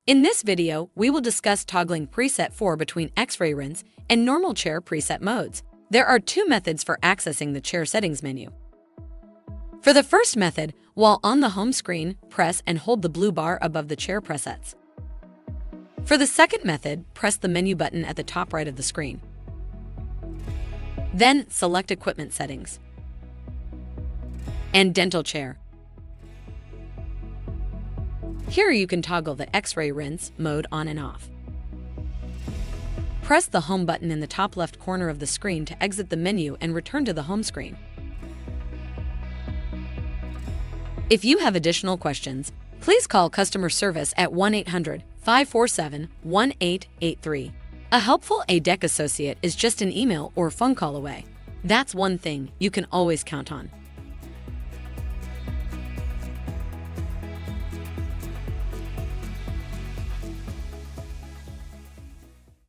In this video, we will discuss toggling preset 4 between X-ray rinse and normal chair preset modes. There are two methods for accessing the chair settings menu. For the first method, while on the home screen, press and hold the blue bar above the chair presets. For the second method, press the menu button at the top right of the screen. Then select Equipment Settings and Dental Chair. Here you can toggle the X-ray rinse mode on and off. Press the Home button in the top left corner of the screen to exit the menu and return to the home screen. If you have additional questions, please call customer service at 1-800-547-1883. A helpful A-dec associate is just an email or phone call away. That's one thing you can always count on.